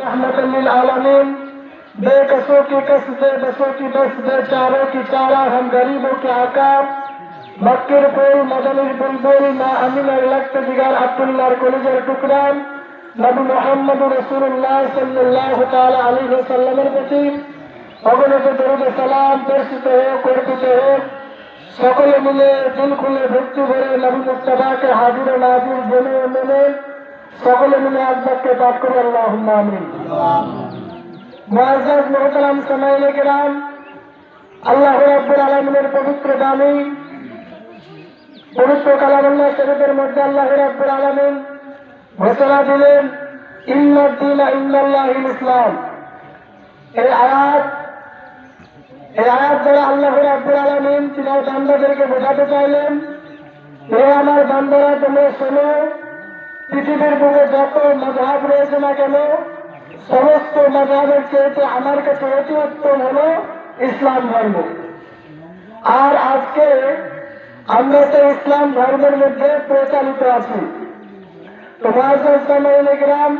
रहमतुल लिल आलमीन, बेकसों की कसद, बसों की बस, बेचारों की चारा, हम गरीबों के आका, मक्किर फूल, मदनिर बुलबुल, मा अमीन लख्त दिगार अब्दुल्लाह कलिजार टुकड़ा, नबी मुहम्मद रसूलुल्लाह सल्लल्लाहु ताला अलैहि वसल्लमेर प्रति অগণিত দরুদ সালাম বর্ষিত হোক, অর্পিত হোক। সকলে মিলে দিল খুলে ভক্তি ভরে নবী মুস্তাফাকে হাজির ও নাজির জেনে মেনে সকলে মিলে একবারকে পাঠ করে আল্লাহুম্মা আমিন। মুআজ্জাজ মুহতারাম সামাঈনে কিরাম, আল্লাহ রাব্বুল আলামিনের পবিত্র বাণী, পবিত্র কালামুল্লাহ শরীফের মধ্যে আল্লাহ রাব্বুল আলামিন ঘোষণা দিলেন, ইন্নাদ দীনা ইনদাল্লাহিল ইসলাম। এই আয়াত দ্বারা আল্লাহ রাব্বুল আলামিন তিনার বান্দাদেরকে বোঝাতে চাইলেন, হে আমার বান্দারা, তোমরা শোনো, পৃথিবীর বুকে যত মাযহাব রয়েছে না কেন, সমস্ত মাযহাবের চেয়ে আমার কাছে অতি উত্তম হলো ইসলাম ধর্ম। আর আজকে আমরা তো ইসলাম ধর্মের মধ্যে প্রচালিত আছি। তো মুআজ্জাজ সামাঈনে কিরাম,